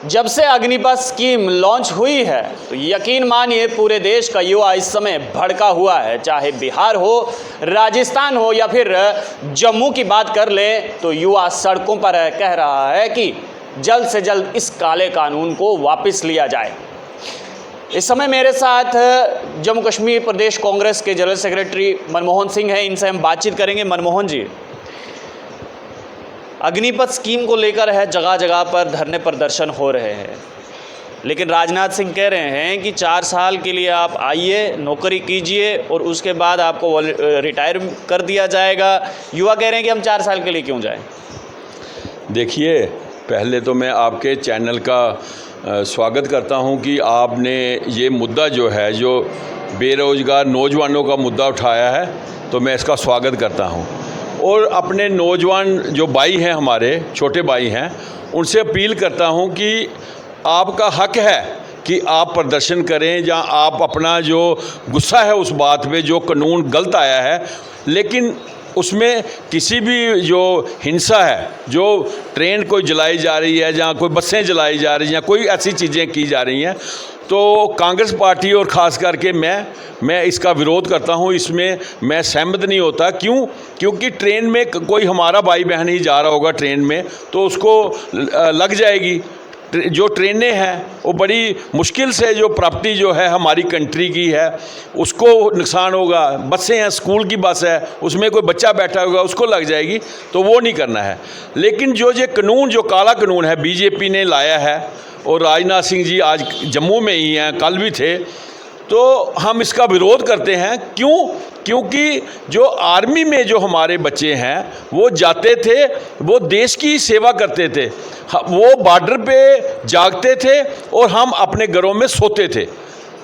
जब से Agnipath scheme launch हुई है तो यकीन मानिए पूरे देश का युवा इस समय भड़का हुआ है। चाहे बिहार हो, राजस्थान हो या फिर जम्मू की बात कर लें तो युवा सड़कों पर कह रहा है कि जल्द से जल्द इस काले कानून को वापस लिया जाए। इस समय मेरे साथ जम्मू कश्मीर प्रदेश कांग्रेस के जनरल सेक्रेटरी मनमोहन सिंह हैं। इनसे हम बातचीत करेंगे। मनमोहन जी, अग्निपथ स्कीम को लेकर है जगह जगह पर धरने प्रदर्शन हो रहे हैं, लेकिन राजनाथ सिंह कह रहे हैं कि 4 साल के लिए आप आइए, नौकरी कीजिए और उसके बाद आपको रिटायर कर दिया जाएगा। युवा कह रहे हैं कि हम 4 साल के लिए क्यों जाएं? देखिए, पहले तो मैं आपके चैनल का स्वागत करता हूं कि आपने ये मुद्दा जो है, जो बेरोज़गार नौजवानों का मुद्दा उठाया है, तो मैं इसका स्वागत करता हूं। और अपने नौजवान जो भाई हैं, हमारे छोटे भाई हैं, उनसे अपील करता हूं कि आपका हक है कि आप प्रदर्शन करें, या आप अपना जो गुस्सा है उस बात पे जो कानून गलत आया है, लेकिन उसमें किसी भी जो हिंसा है, जो ट्रेन कोई जलाई जा रही है, जहाँ कोई बसें जलाई जा रही हैं, कोई ऐसी चीज़ें की जा रही हैं, तो कांग्रेस पार्टी और ख़ास करके मैं इसका विरोध करता हूं। इसमें मैं सहमत नहीं होता। क्योंकि ट्रेन में कोई हमारा भाई बहन ही जा रहा होगा ट्रेन में, तो उसको लग जाएगी। जो ट्रेनें हैं वो बड़ी मुश्किल से, जो प्रॉपर्टी जो है हमारी कंट्री की है, उसको नुकसान होगा। बसें हैं, स्कूल की बस है, उसमें कोई बच्चा बैठा होगा, उसको लग जाएगी, तो वो नहीं करना है। लेकिन जो ये कानून, जो काला कानून है, बीजेपी ने लाया है, और राजनाथ सिंह जी आज जम्मू में ही हैं, कल भी थे, तो हम इसका विरोध करते हैं। क्योंकि जो आर्मी में जो हमारे बच्चे हैं वो जाते थे, वो देश की सेवा करते थे, वो बॉर्डर पे जागते थे और हम अपने घरों में सोते थे,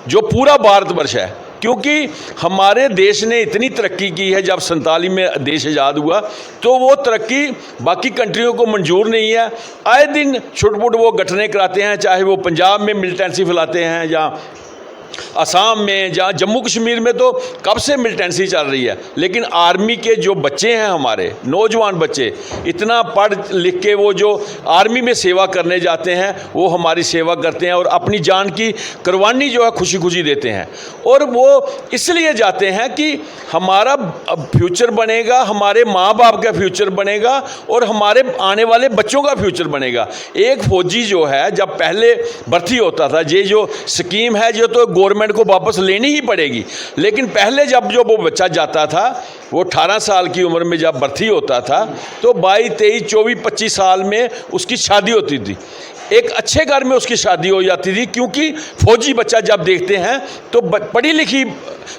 जो पूरा भारतवर्ष है। क्योंकि हमारे देश ने इतनी तरक्की की है, जब 47 में देश आज़ाद हुआ, तो वो तरक्की बाकी कंट्रियों को मंजूर नहीं है। आए दिन छुटपुट वो घटने कराते हैं, चाहे वो पंजाब में मिलिटेंसी फैलाते हैं, या असम में, जहाँ जम्मू कश्मीर में तो कब से मिलिटेंसी चल रही है। लेकिन आर्मी के जो बच्चे हैं, हमारे नौजवान बच्चे, इतना पढ़ लिख के वो जो आर्मी में सेवा करने जाते हैं, वो हमारी सेवा करते हैं और अपनी जान की कुर्बानी जो है खुशी खुशी देते हैं। और वो इसलिए जाते हैं कि हमारा फ्यूचर बनेगा, हमारे माँ बाप का फ्यूचर बनेगा और हमारे आने वाले बच्चों का फ्यूचर बनेगा। एक फौजी जो है, जब पहले भर्ती होता था, ये जो स्कीम है, जो तो गवर्नमेंट को वापस लेनी ही पड़ेगी, लेकिन पहले जब जो वो बच्चा जाता था, वो 18 साल की उम्र में जब भर्ती होता था, तो 22, 23, 24, 25 साल में उसकी शादी होती थी। एक अच्छे घर में उसकी शादी हो जाती थी, क्योंकि फौजी बच्चा जब देखते हैं तो पढ़ी लिखी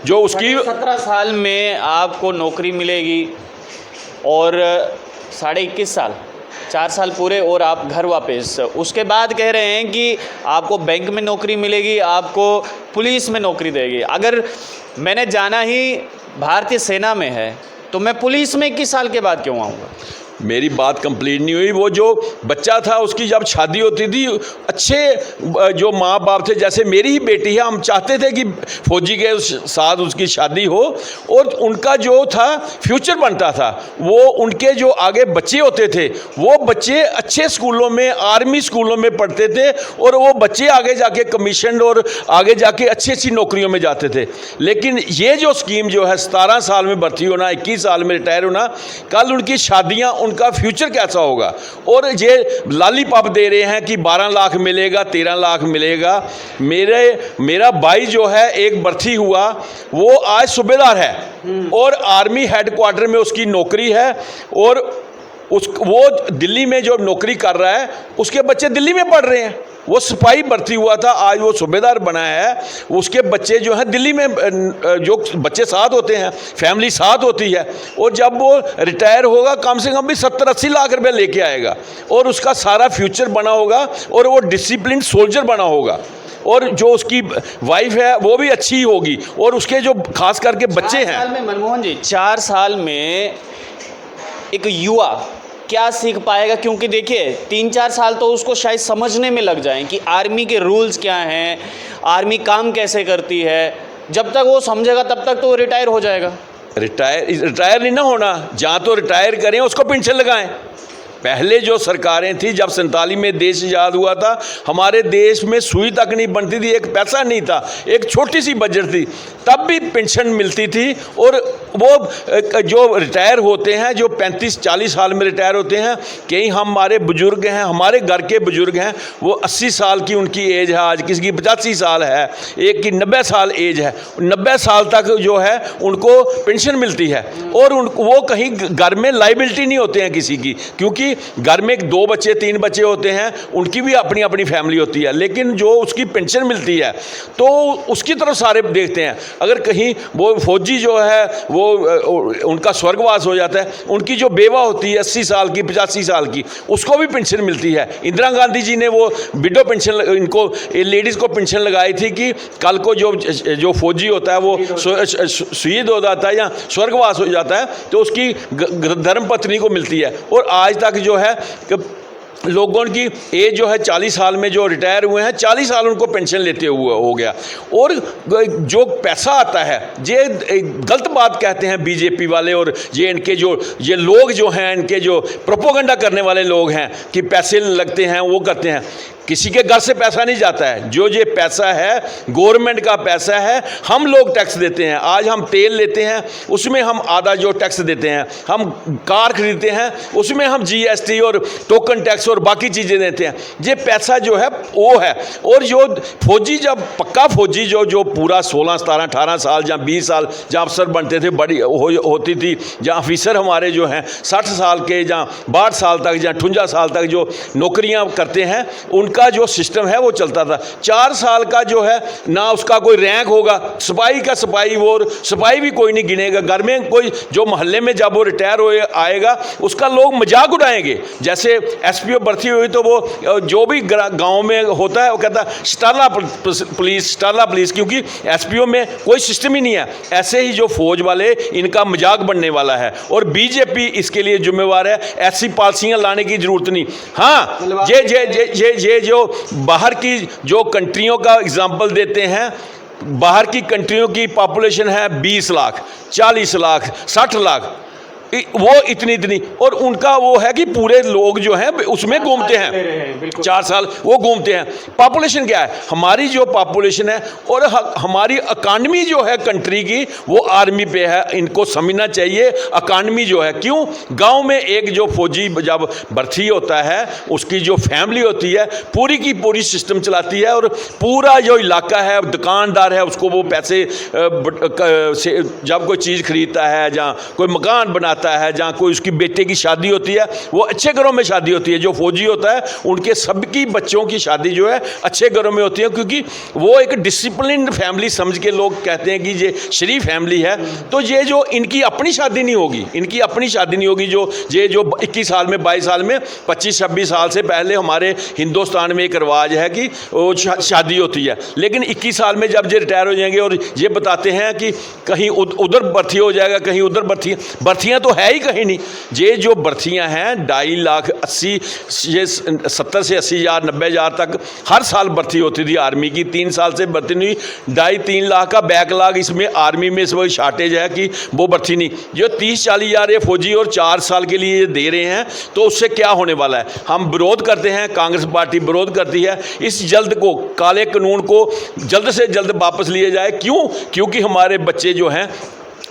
जो उसकी 17 साल में आपको नौकरी मिलेगी और 21.5 साल, 4 साल पूरे और आप घर वापस। उसके बाद कह रहे हैं कि आपको बैंक में नौकरी मिलेगी, आपको पुलिस में नौकरी देगी। अगर मैंने जाना ही भारतीय सेना में है तो मैं पुलिस में 21 साल के बाद क्यों आऊँगा? मेरी बात कंप्लीट नहीं हुई। वो जो बच्चा था, उसकी जब शादी होती थी, अच्छे जो माँ बाप थे, जैसे मेरी ही बेटी है, हम चाहते थे कि फौजी के साथ उसकी शादी हो और उनका जो था फ्यूचर बनता था। वो उनके जो आगे बच्चे होते थे, वो बच्चे अच्छे स्कूलों में, आर्मी स्कूलों में पढ़ते थे, और वो बच्चे आगे जाके कमीशन और आगे जाके अच्छी अच्छी नौकरियों में जाते थे। लेकिन ये जो स्कीम जो है, 17 साल में भर्ती होना, 21 साल में रिटायर होना, कल उनकी शादियाँ, उनका फ्यूचर कैसा होगा? और ये लॉलीपॉप दे रहे हैं कि 12 लाख मिलेगा, 13 लाख मिलेगा। मेरा भाई जो है, एक भर्ती हुआ, वो आज सूबेदार है और आर्मी हेडक्वार्टर में उसकी नौकरी है, और वो दिल्ली में जो नौकरी कर रहा है, उसके बच्चे दिल्ली में पढ़ रहे हैं। वो सिपाही भर्ती हुआ था, आज वो सूबेदार बना है, उसके बच्चे जो हैं दिल्ली में, जो बच्चे साथ होते हैं, फैमिली साथ होती है, और जब वो रिटायर होगा, कम से कम भी 70-80 लाख रुपए लेके आएगा, और उसका सारा फ्यूचर बना होगा, और वो डिसिप्लिन सोल्जर बना होगा, और जो उसकी वाइफ है वो भी अच्छी होगी, और उसके जो खास करके बच्चे हैं। 4 साल में मनमोहन जी, 4 साल में एक युवा क्या सीख पाएगा? क्योंकि देखिए 3-4 साल तो उसको शायद समझने में लग जाएं कि आर्मी के रूल्स क्या हैं, आर्मी काम कैसे करती है। जब तक वो समझेगा तब तक तो वो रिटायर हो जाएगा। रिटायर नहीं ना होना, जहाँ तो रिटायर करें उसको पेंशन लगाएं। पहले जो सरकारें थी, जब 47 में देश आज़ाद हुआ था, हमारे देश में सुई तक नहीं बनती थी, एक पैसा नहीं था, एक छोटी सी बजट थी, तब भी पेंशन मिलती थी। और वो जो रिटायर होते हैं, जो 35-40 साल में रिटायर होते हैं, कई हमारे बुजुर्ग हैं, हमारे घर के बुजुर्ग हैं, वो 80 साल की उनकी एज है, आज किसी की 85 साल है, एक की 90 साल एज है, 90 साल तक जो है उनको पेंशन मिलती है। और वो कहीं घर में लाइबिलिटी नहीं होते हैं किसी की, क्योंकि घर में 2 बच्चे 3 बच्चे होते हैं, उनकी भी अपनी अपनी फैमिली होती है, लेकिन जो उसकी पेंशन मिलती है तो उसकी तरफ सारे देखते हैं। अगर कहीं वो फौजी जो है वो उनका स्वर्गवास हो जाता है, उनकी जो बेवा होती है 80 साल की 85 साल की, उसको भी पेंशन मिलती है। इंदिरा गांधी जी ने वो विडो पेंशन इनको लेडीज़ को पेंशन लगाई थी कि कल को जो फौजी होता है वो शहीद हो जाता है या स्वर्गवास हो जाता है तो उसकी धर्मपत्नी को मिलती है। और आज तक जो है लोगों की एज जो है 40 साल में जो रिटायर हुए हैं, 40 साल उनको पेंशन लेते हुए हो गया। और जो पैसा आता है, ये गलत बात कहते हैं बीजेपी वाले, और ये लोग जो हैं, इनके जो प्रोपोगंडा करने वाले लोग हैं कि पैसे लगते हैं, वो करते हैं। किसी के घर से पैसा नहीं जाता है, जो ये पैसा है गवर्नमेंट का पैसा है, हम लोग टैक्स देते हैं। आज हम तेल लेते हैं, उसमें हम आधा जो टैक्स देते हैं, हम कार खरीदते हैं, उसमें हम जीएसटी और टोकन टैक्स और बाकी चीज़ें देते हैं। ये पैसा जो है वो है। और जो फौजी, जब पक्का फौजी जो पूरा 16, 17, 18 साल जहाँ 20 साल जहाँ अफसर बनते थे, बड़ी होती थी, जहाँ ऑफिसर हमारे जो हैं 60 साल के, जहाँ 62 साल तक, जहाँ 58 साल तक जो नौकरियाँ करते हैं, उनका जो सिस्टम है वो चलता था। 4 साल का जो है ना उसका कोई रैंक होगा, सिपाही का सिपाही, वो सिपाही भी कोई नहीं गिनेगा। घर में कोई जो मोहल्ले में जब वो रिटायर हो आएगा, उसका लोग मजाक उड़ाएंगे। जैसे एसपीओ भर्ती हुई तो वो जो भी गांव में होता है वो कहता है स्टाला पुलिस, क्योंकि एसपीओ में कोई सिस्टम ही नहीं है। ऐसे ही जो फौज वाले, इनका मजाक बनने वाला है और बीजेपी इसके लिए जिम्मेवार है। ऐसी पॉलिसियां लाने की जरूरत नहीं। हाँ, ये जो बाहर की जो कंट्रियों का एग्जाम्पल देते हैं, बाहर की कंट्रियों की पॉपुलेशन है 20 लाख, 40 लाख, 60 लाख, वो इतनी, और उनका वो है कि पूरे लोग जो हैं उसमें घूमते हैं, 4 साल वो घूमते हैं। पॉपुलेशन क्या है? हमारी जो पॉपुलेशन है और हमारी इकानमी जो है कंट्री की, वो आर्मी पे है। इनको समझना चाहिए इकानमी जो है। क्यों? गांव में एक जो फौजी जब भर्ती होता है, उसकी जो फैमिली होती है पूरी की पूरी सिस्टम चलाती है, और पूरा जो इलाका है, दुकानदार है, उसको वो पैसे जब कोई चीज़ खरीदता है, जहाँ कोई मकान बनाता है, जहाँ कोई उसकी बेटे की शादी होती है, वो अच्छे घरों में शादी होती है। जो फौजी होता है उनके सबकी बच्चों की शादी जो है अच्छे घरों में होती है, क्योंकि वो एक डिसिप्लिन फैमिली समझ के लोग कहते हैं कि ये शरीफ फैमिली है। तो ये जो इनकी अपनी शादी नहीं होगी, इनकी अपनी शादी नहीं होगी। जो 21 साल में, 22 साल में, 25-26 साल से पहले हमारे हिंदुस्तान में एक रिवाज है कि वो शादी होती है, लेकिन 21 साल में जब ये रिटायर हो जाएंगे और ये बताते हैं कि कहीं उधर भर्ती हो जाएगा, कहीं उधर भर्तियाँ तो है ही कहीं नहीं। ये जो भर्तियां हैं 2.5 लाख 80, ये 70 से 80 हज़ार 90 हज़ार तक हर साल भर्ती होती थी आर्मी की। 3 साल से भर्ती नहीं, 2.5-3 लाख का बैकलॉग इसमें आर्मी में इस वक्त शॉर्टेज है कि वो भर्ती नहीं। जो 30-40 हज़ार ये फौजी और 4 साल के लिए दे रहे हैं, तो उससे क्या होने वाला है? हम विरोध करते हैं, कांग्रेस पार्टी विरोध करती है। इस जल्द को, काले कानून को जल्द से जल्द वापस लिए जाए। क्यों? क्योंकि हमारे बच्चे जो हैं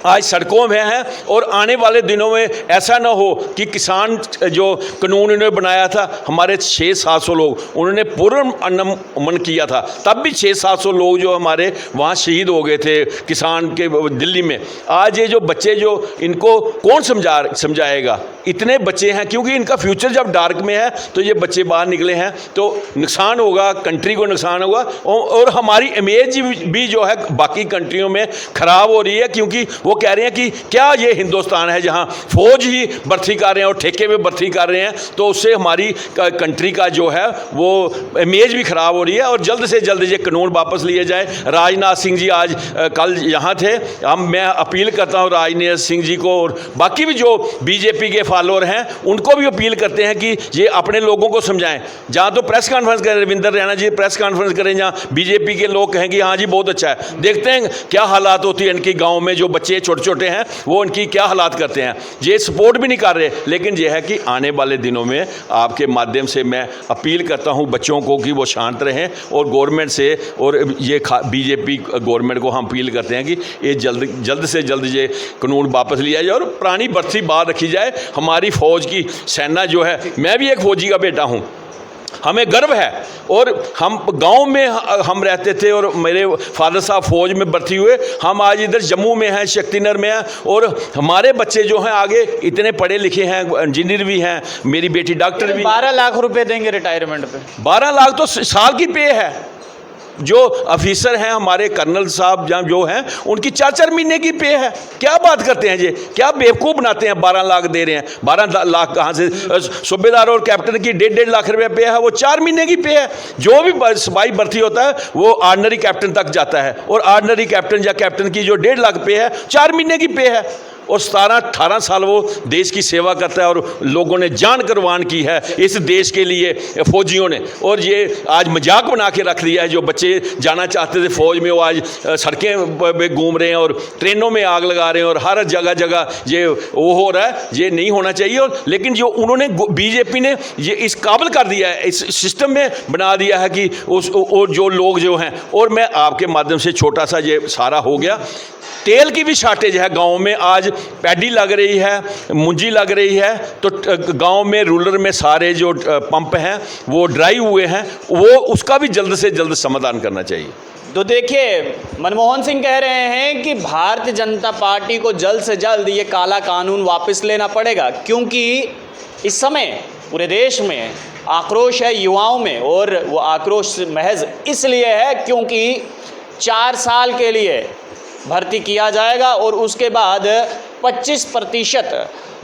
आज सड़कों में हैं, और आने वाले दिनों में ऐसा ना हो कि किसान जो कानून उन्होंने बनाया था, हमारे 600-700 लोग उन्होंने पूर्ण अमन किया था, तब भी 600-700 लोग जो हमारे वहाँ शहीद हो गए थे किसान के दिल्ली में। आज ये जो बच्चे जो इनको कौन समझाएगा? इतने बच्चे हैं, क्योंकि इनका फ्यूचर जब डार्क में है, तो ये बच्चे बाहर निकले हैं तो नुकसान होगा, कंट्री को नुकसान होगा, और हमारी इमेज भी जो है बाकी कंट्रियों में ख़राब हो रही है। क्योंकि वो कह रहे हैं कि क्या ये हिंदुस्तान है जहां फौज ही भर्ती कर रहे हैं और ठेके में भर्ती कर रहे हैं, तो उससे हमारी कंट्री का जो है वो इमेज भी ख़राब हो रही है। और जल्द से जल्द ये कानून वापस लिए जाए। राजनाथ सिंह जी आज कल यहाँ थे। मैं अपील करता हूँ राजनाथ सिंह जी को और बाकी भी जो बीजेपी के फॉलोअर हैं उनको भी अपील करते हैं कि ये अपने लोगों को समझाएं। जहाँ तो प्रेस कॉन्फ्रेंस करें, रविंदर रैना जी प्रेस कॉन्फ्रेंस करें, जहाँ बीजेपी के लोग कहें कि हाँ जी बहुत अच्छा है। देखते हैं क्या हालात होती है इनकी गाँव में, जो बच्चे छोटे छोटे हैं वो इनकी क्या हालात करते हैं। ये सपोर्ट भी नहीं कर रहे, लेकिन यह है कि आने वाले दिनों में आपके माध्यम से मैं अपील करता हूँ बच्चों को कि वो शांत रहें, और गवर्नमेंट से और ये बीजेपी गवर्नमेंट को हम अपील करते हैं कि ये जल्द से जल्द ये कानून वापस लिया जाए और पुरानी भर्ती बात रखी जाए। हमारी फ़ौज की सेना जो है, मैं भी एक फ़ौजी का बेटा हूँ, हमें गर्व है। और हम गांव में हम रहते थे और मेरे फादर साहब फौज में भर्ती हुए, हम आज इधर जम्मू में हैं, शक्तिनगर में हैं, और हमारे बच्चे जो हैं आगे इतने पढ़े लिखे हैं, इंजीनियर भी हैं, मेरी बेटी डॉक्टर भी। 12 लाख रुपए देंगे रिटायरमेंट पे। 12 लाख तो साल की पे है। जो ऑफिसर हैं हमारे कर्नल साहब जहाँ जो हैं उनकी 4-4 महीने की पे है। क्या बात करते हैं ये, क्या बेवकूफ़ बनाते हैं। 12 लाख दे रहे हैं, 12 लाख कहाँ से। सूबेदार और कैप्टन की 1.5 लाख रुपये पे है, वो 4 महीने की पे है। जो भी सिपाही भर्ती होता है वो ऑर्डिनरी कैप्टन तक जाता है, और ऑर्डिनरी कैप्टन या कैप्टन की जो 1.5 लाख पे है 4 महीने की पे है। और 17-18 साल वो देश की सेवा करता है, और लोगों ने जान कुर्बान की है इस देश के लिए फौजियों ने। और ये आज मजाक बना के रख दिया है। जो बच्चे जाना चाहते थे फौज में वो आज सड़कें पे घूम रहे हैं और ट्रेनों में आग लगा रहे हैं, और हर जगह जगह ये वो हो रहा है। ये नहीं होना चाहिए। और लेकिन जो उन्होंने बीजेपी ने ये इस काबिल कर दिया है, इस सिस्टम में बना दिया है कि और जो लोग जो हैं, और मैं आपके माध्यम से छोटा सा ये सारा हो गया, तेल की भी शॉर्टेज है गाँव में। आज पैडी लग रही है, मुंजी लग रही है, तो गांव में रूरल में सारे जो पंप हैं वो ड्राई हुए हैं, वो उसका भी जल्द से जल्द समाधान करना चाहिए। तो देखिए, मनमोहन सिंह कह रहे हैं कि भारतीय जनता पार्टी को जल्द से जल्द ये काला कानून वापस लेना पड़ेगा, क्योंकि इस समय पूरे देश में आक्रोश है युवाओं में, और वो आक्रोश महज इसलिए है क्योंकि 4 साल के लिए भर्ती किया जाएगा और उसके बाद 25%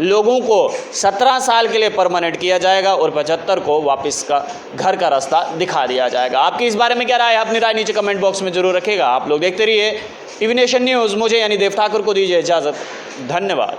लोगों को 17 साल के लिए परमानेंट किया जाएगा और 75 को वापस का घर का रास्ता दिखा दिया जाएगा। आपकी इस बारे में क्या राय है? अपनी राय नीचे कमेंट बॉक्स में जरूर रखिएगा। आप लोग देखते रहिए टीवी नेशन न्यूज़। मुझे यानी देव ठाकुर को दीजिए इजाज़त। धन्यवाद।